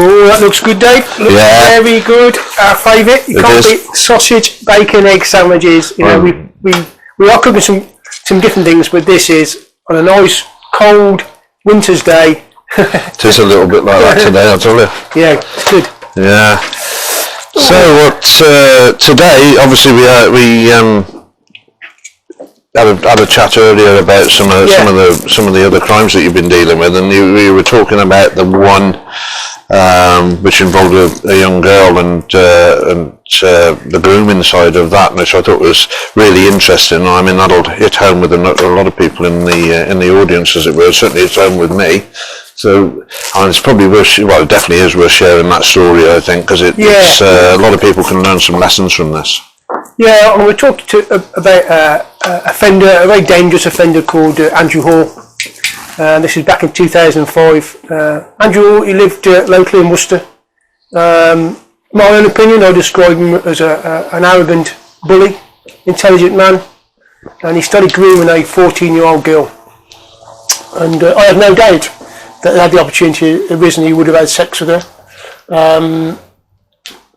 Oh, that looks good, Dave. Looks very good. Our favourite. You can't beat sausage, bacon, egg sandwiches. You know, we are cooking some different things, but this is on a nice cold winter's day. It is a little bit like that today, I'll tell you. Yeah, it's good. Yeah. So what today? Obviously, we had a chat earlier about some of the other crimes that you've been dealing with, and we were talking about the one which involved a young girl and the grooming side of that, which I thought was really interesting. I mean, that'll hit home with a lot of people in the audience, as it were. Certainly, it's home with me. So, it's probably it definitely is worth sharing that story, I think, because it's a lot of people can learn some lessons from this. Yeah, and we're talking about a very dangerous offender called Andrew Hall. This is back in 2005. Andrew Hall, he lived locally in Worcester. My own opinion, I describe him as an arrogant bully, intelligent man, and he started grooming a 14-year-old girl. And I have no doubt that had the opportunity arisen, he would have had sex with her.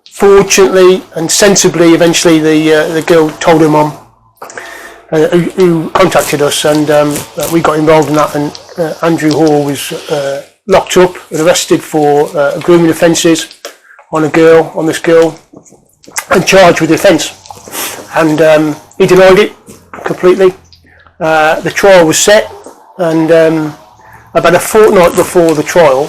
Fortunately and sensibly, eventually the girl told her mum, who contacted us, and we got involved in that. And Andrew Hall was locked up and arrested for grooming offences on this girl, and charged with the offence. And he denied it completely. The trial was set, and about a fortnight before the trial,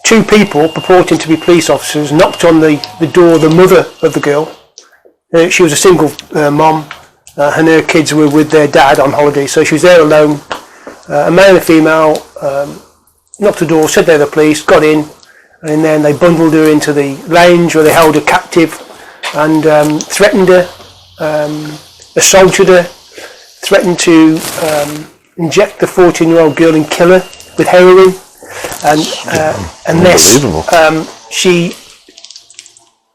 two people purporting to be police officers knocked on the door of the mother of the girl. She was a single mom, and her kids were with their dad on holiday, so she was there alone. A male and a female knocked the door, said they were the police, got in, and then they bundled her into the lounge where they held her captive and threatened her, assaulted her, threatened to inject the 14-year-old girl and kill her with heroin, unless she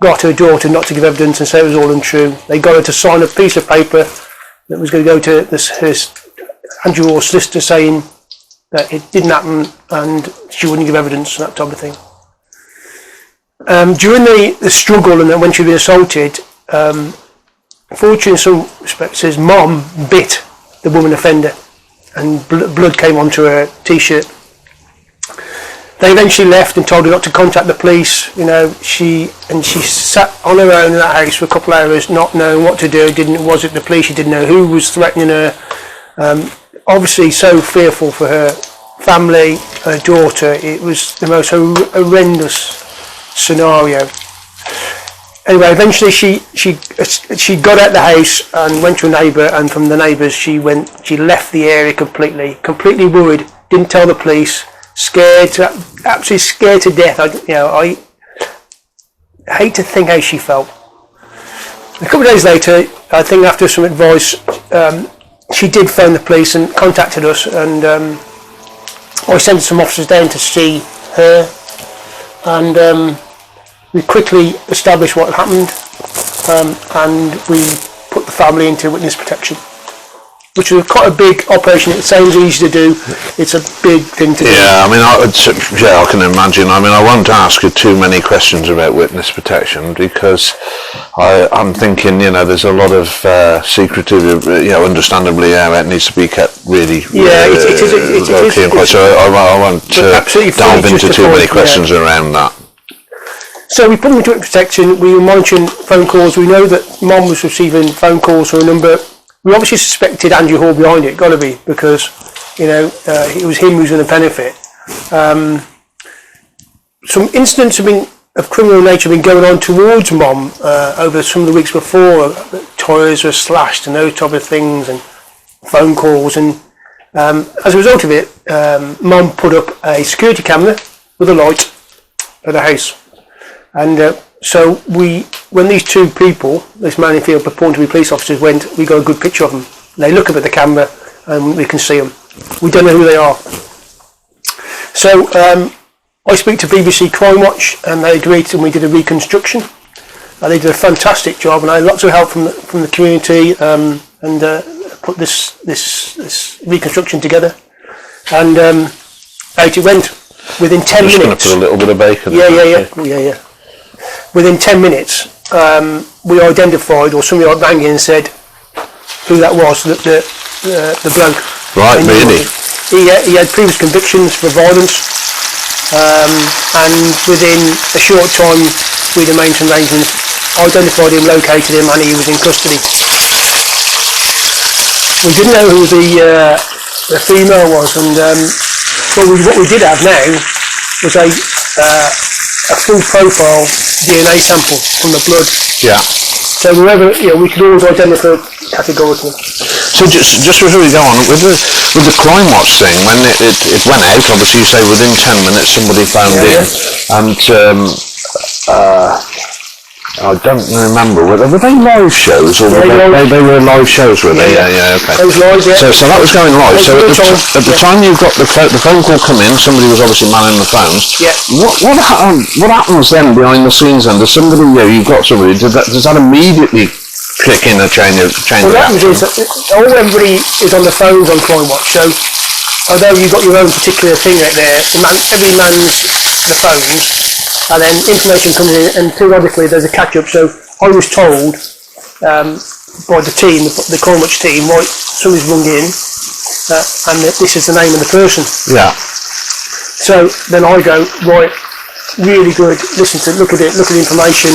got her daughter not to give evidence and say it was all untrue. They got her to sign a piece of paper that was going to go to her Andrew Hall's solicitor saying that it didn't happen and she wouldn't give evidence and that type of thing. During the struggle and when she'd been assaulted, fortunately in some respects, his mom bit the woman offender and blood came onto her t-shirt. They eventually left and told her not to contact the police. You know, she sat on her own in that house for a couple of hours, not knowing what to do. Was it the police? She didn't know who was threatening her. Obviously, so fearful for her family, her daughter. It was the most horrendous scenario. Anyway, eventually she got out the house and went to a neighbour, and from the neighbours she left the area completely worried. Didn't tell the police. Absolutely scared to death. I hate to think how she felt. A couple of days later, I think after some advice, she did phone the police and contacted us, and I sent some officers down to see her, and we quickly established what had happened, and we put the family into witness protection, which was quite a big operation. It sounds easy to do. It's a big thing to do. Yeah, I mean, I can imagine. I mean, I won't ask you too many questions about witness protection because I'm thinking, there's a lot of secretive, understandably, it needs to be kept really low-key and quiet. So I won't delve into too many questions around that. So we put them into witness protection. We were monitoring phone calls. We know that Mom was receiving phone calls from a number. We obviously suspected Andrew Hall behind it, got to be, because, it was him who was going to benefit. Some incidents of criminal nature have been going on towards Mom over some of the weeks before. Tyres were slashed and those type of things, and phone calls. And as a result of it, Mom put up a security camera with a light at the house. And so when these two people, this man and female purporting to be police officers, we got a good picture of them. They look up at the camera and we can see them. We don't know who they are. So I speak to BBC Crime Watch, and they agreed, and we did a reconstruction. They did a fantastic job, and I had lots of help from the community, and put this reconstruction together. And out it went. within 10 Just minutes. going to put a little bit of bacon. Yeah. Within 10 minutes, we identified, or somebody rang in and said who that was, the bloke. Right, really? He had previous convictions for violence, and within a short time, we made some arrangements, identified him, located him, and he was in custody. We didn't know who the female was, and what we did have now was a full profile DNA sample from the blood. Yeah. So whoever, we could always identify categorically. So just before we go on, with the crime watch thing, when it went out, obviously you say within 10 minutes somebody found it, and I don't remember, were they live shows, or they were live shows, were they? Yeah, okay. Those live, yeah. So that was going live. So at the time you got the phone call come in, somebody was obviously manning the phones. Yeah. What happens then behind the scenes then? Does somebody, you've got somebody, does that immediately click in a chain of what happens is everybody is on the phones on Crime Watch, so although you've got your own particular thing right there, every man's the phones, and then information comes in, and periodically there's a catch-up. So I was told by the team, the Crime Watch team, right, somebody's rung in, and this is the name of the person. Yeah. So then I go, right, really good, listen to it, look at the information,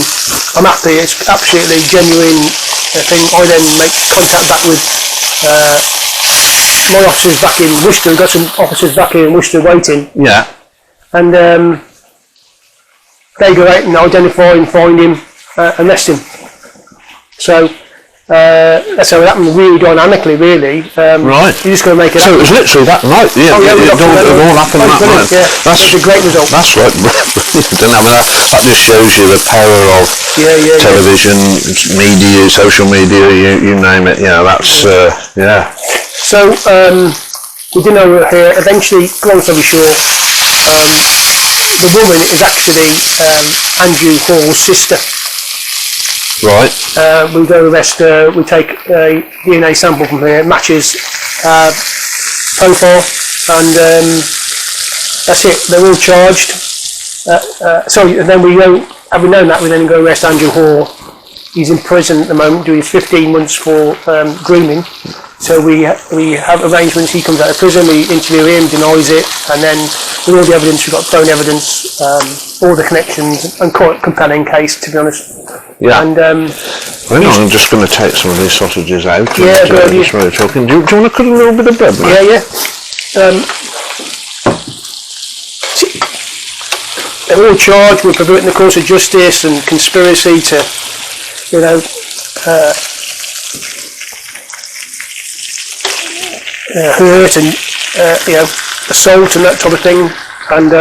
I'm happy, it's absolutely genuine thing. I then make contact back with my officers back in Worcester. We've got some officers back here in Worcester waiting. Yeah. And they go out and identify and find him, arrest him. So that's how it happened, really dynamically, really. Right. You're just going to make it So happen. it was literally that night, yeah. Oh, yeah, it all happened that night. Yeah, that's a great result. That's right. That just shows you the power of television, media, social media, you name it. Yeah, that's yeah. So we didn't know we were here. Eventually, long story short, the woman is actually Andrew Hall's sister. Right. We go arrest her, we take a DNA sample from her, matches profile, and that's it, they're all charged. And then having known that, we then go arrest Andrew Hall. He's in prison at the moment, doing 15 months for grooming. So we have arrangements, he comes out of prison, we interview him, denies it, and then with all the evidence, we've got phone evidence, all the connections, and quite a compelling case, to be honest. Yeah. And hang on, I'm just going to take some of these sausages out. Yeah, and, just while you're talking. Do you want to cut a little bit of bread, man? Yeah. They're all charged with perverting the course of justice and conspiracy to, hurt and assault and that type of thing, and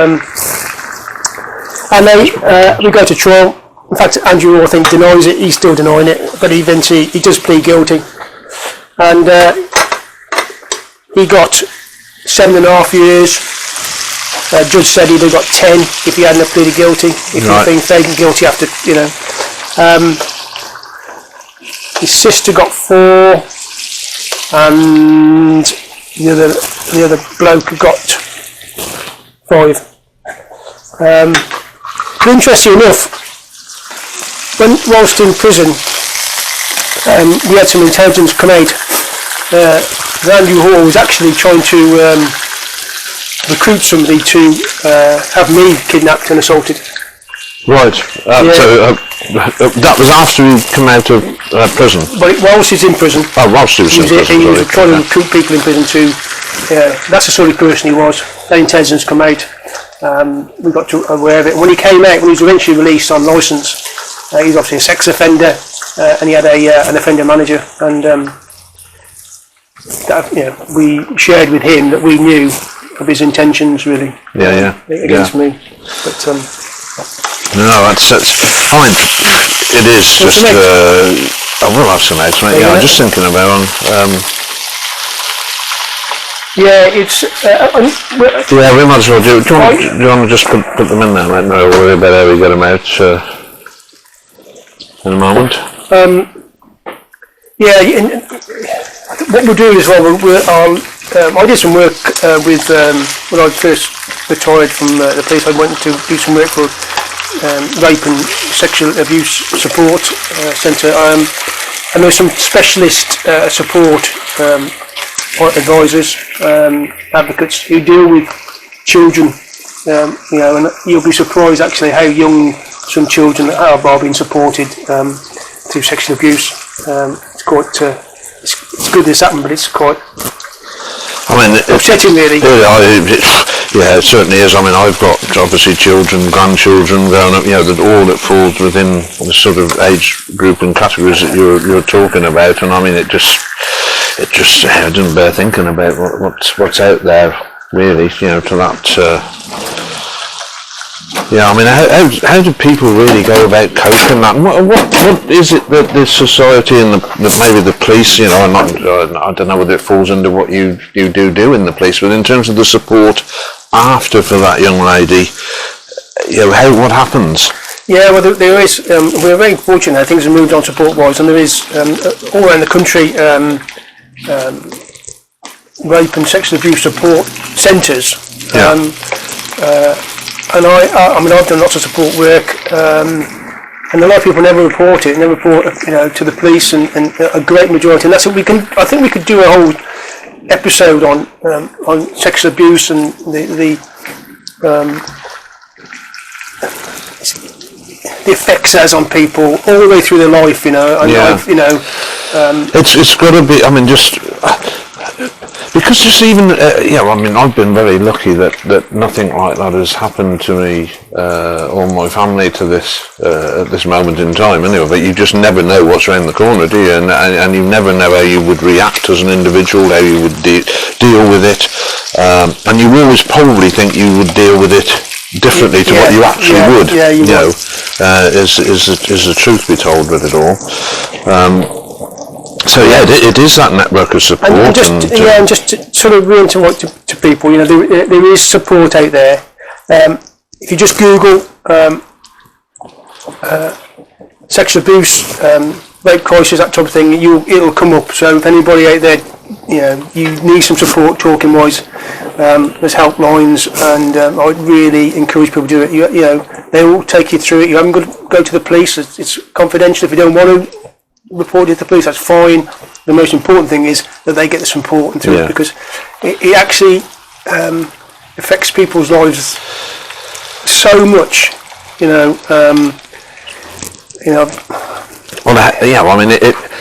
we go to trial. In fact, Andrew, I think, denies it. He's still denying it, but eventually he does plead guilty, and he got 7.5 years. Judge said he'd have got 10 if he hadn't pleaded guilty. If he'd been taken guilty after, his sister got 4, and the other bloke got 5. Interesting enough, whilst in prison, we had some intelligence come out. Andrew Hall was actually trying to recruit somebody to have me kidnapped and assaulted. Right. So that was after he'd come out of prison? But whilst he's in prison. Oh, whilst he was in prison. He was trying to recruit people in prison to, that's the sort of person he was. That intelligence come out. We got to aware of it. When he came out, when he was eventually released on licence, he was obviously a sex offender, and he had an offender manager, and we shared with him that we knew of his intentions, really. Against me. But no, that's fine. It is just. I will have some eggs, mate. Yeah, I'm just thinking about them. It's. We might as well do. Do you want to just put them in there, mate? No, we'll worry about how we get them out in a moment. What we'll do is, I'll I did some work with when I first retired from the police. I went to do some work for rape and sexual abuse support centre, and there was some specialist support advisors, advocates who deal with children. And you'll be surprised actually how young some children are being supported through sexual abuse. It's quite. It's good this happened, but it's quite. I mean, upsetting, really. Yeah, it certainly is. I mean, I've got obviously children, grandchildren growing up. That falls within the sort of age group and categories that you're talking about. And I mean, it just I didn't bear thinking about what's out there, really. To that. I mean, how do people really go about coping that? And what is it that the society and maybe the police, I don't know whether it falls under what you do in the police, but in terms of the support after for that young lady, what happens? Yeah, well, there is. We're very fortunate that things have moved on support-wise, and there is all around the country rape and sexual abuse support centres. And I've done lots of support work, and a lot of people never report it, to the police, and a great majority. And that's what we can. I think we could do a whole episode on sexual abuse and the effects it has on people all the way through their life. It's got to be. I mean, just. Because just even, I've been very lucky that nothing like that has happened to me or my family to this at this moment in time anyway, but you just never know what's around the corner, do you? And you never know how you would react as an individual, how you would deal with it. And you always probably think you would deal with it differently to what you actually would. Yeah, is the truth be told with it all. So it is that network of support. And just to sort of reiterate to people, there is support out there. If you just Google sexual abuse, rape crisis, that type of thing, it'll come up. So if anybody out there, you need some support talking wise, there's helplines, and I'd really encourage people to do it. They will take you through it. You haven't got to go to the police. It's confidential. If you don't want to report it to the police, that's fine. The most important thing is that they get the support and through it, because it actually affects people's lives so much.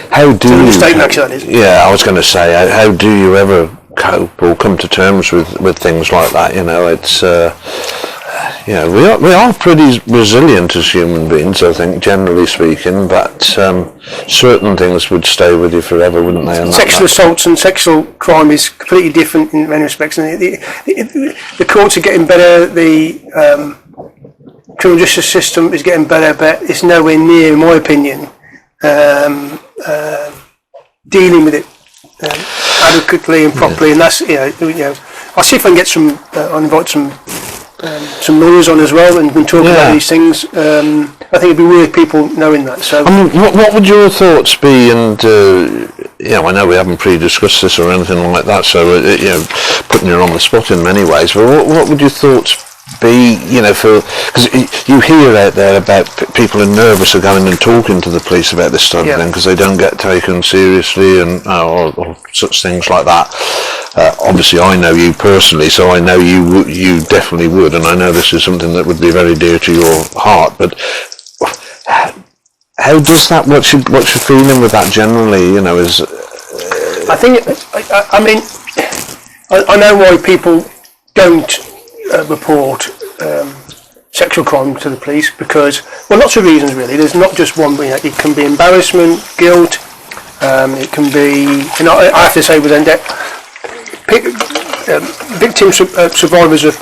How do you? Statement, actually, that is. Yeah, I was going to say, how do you ever cope or come to terms with things like that? It's. We are pretty resilient as human beings, I think, generally speaking, but certain things would stay with you forever, wouldn't they? Sexual assaults and sexual crime is completely different in many respects. And the courts are getting better, the criminal justice system is getting better, but it's nowhere near, in my opinion, dealing with it adequately and properly. And that's, I'll see if I can get I'll invite some lawyers on as well, and we can talk about these things. I think it'd be worth people knowing that. So, what would your thoughts be? And I know we haven't pre-discussed this or anything like that, so putting you on the spot in many ways. But what would your thoughts be? Because you hear out there about people are nervous of going and talking to the police about this sort of thing because they don't get taken seriously, and or such things like that. Obviously, I know you personally, so I know you definitely would, and I know this is something that would be very dear to your heart. But how does that? What's your feeling with that generally? I think. I know why people don't report sexual crime to the police, because lots of reasons really. There's not just one. It can be embarrassment, guilt. It can be. I have to say, with victims, survivors of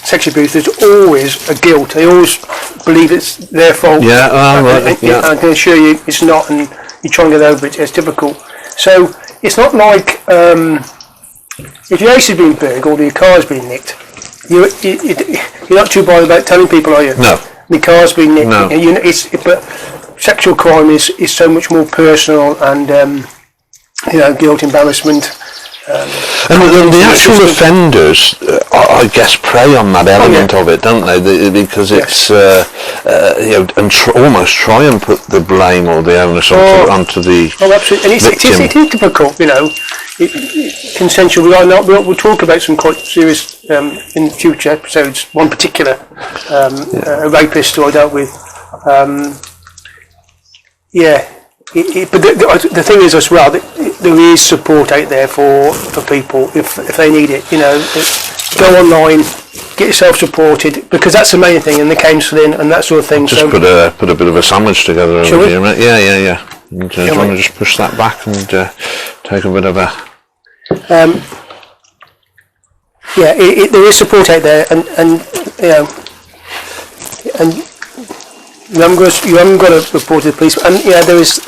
sexual abuse, there's always a guilt. They always believe it's their fault. I can assure you it's not, and you try and get over it. It's difficult. So it's not like if your house has been burgled or your car's been nicked, you're not too bothered about telling people, are you? No. The car's been nicked. No. But sexual crime is so much more personal, and guilt, embarrassment. And the actual offenders, I guess, prey on that element of it, don't they? Because it's and almost try and put the blame or the onus onto the absolutely. And it is difficult, consensual. We'll talk about some quite serious in future episodes. One particular a rapist who I dealt with. But the thing is as well, there is support out there for people if they need it. Go online, get yourself supported, because that's the main thing, and the counselling and that sort of thing. Just put a bit of a sandwich together over here, mate. Yeah. And, do you want to just push that back and take a bit of a... there is support out there, and you haven't got to report to the police, and there is.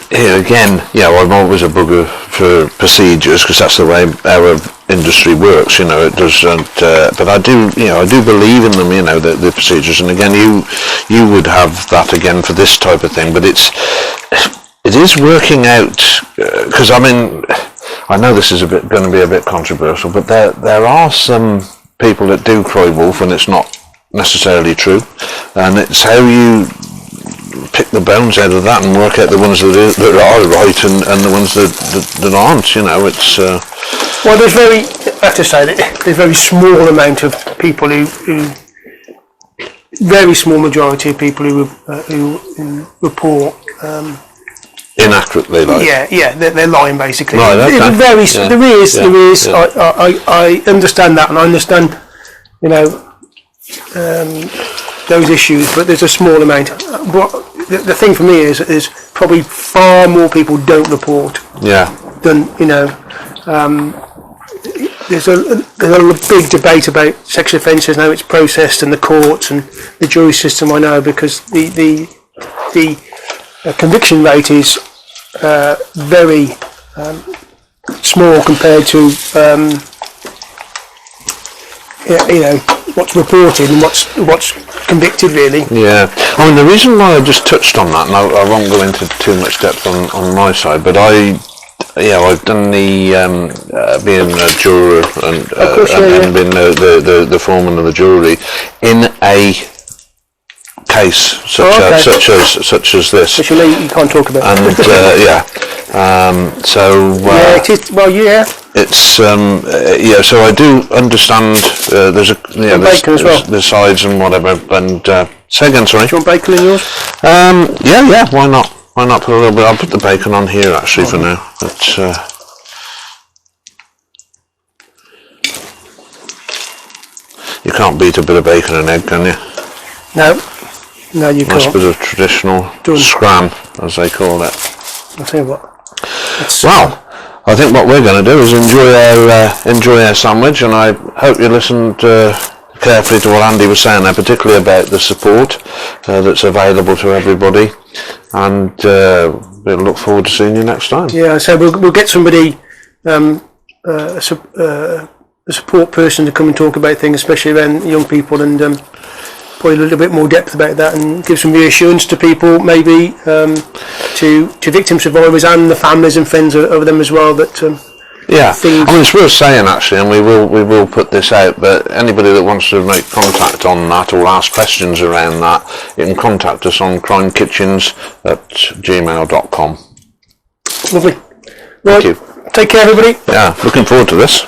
Here again, I'm always a bugger for procedures because that's the way our industry works. It doesn't. But I do believe in them. The procedures, and again, you would have that again for this type of thing. But it is working out because I know this is going to be a bit controversial, but there are some people that do cry wolf, and it's not necessarily true, and it's how you pick the bones out of that and work out the ones that are right and the ones that aren't. It's well, there's there's very small amount of people who very small majority of people who report inaccurately, they're lying basically. Right, okay. There is. I understand that, and I understand those issues, but there's a small amount. What the thing for me is probably far more people don't report. Than there's a big debate about sex offences now. It's processed in the courts and the jury system. I know, because the conviction rate is very small compared to what's reported and what's convicted, really. The reason why I just touched on that, and I won't go into too much depth on my side, but I've done the being a juror and been the foreman of the jury in a case such as this, which you can't talk about. And it is. Well, it's so I do understand. There's bacon as well. The sides and whatever. And say again, sorry. Do you want bacon in yours? Why not? Why not put a little bit? I'll put the bacon on here actually for now. It's you can't beat a bit of bacon and egg, can you? No, you can't. That's a bit of traditional scram, as they call it. I'll tell you what. Well, I think what we're going to do is enjoy our sandwich, and I hope you listened carefully to what Andy was saying there, particularly about the support that's available to everybody, and we'll look forward to seeing you next time. So we'll get somebody, a support person, to come and talk about things, especially around young people, and probably a little bit more depth about that, and give some reassurance to people, maybe to victim survivors and the families and friends of them as well. That it's worth saying actually, and we will put this out. But anybody that wants to make contact on that or ask questions around that, you can contact us on CrimeKitchens@gmail.com. Lovely. Thank you. Take care, everybody. Looking forward to this.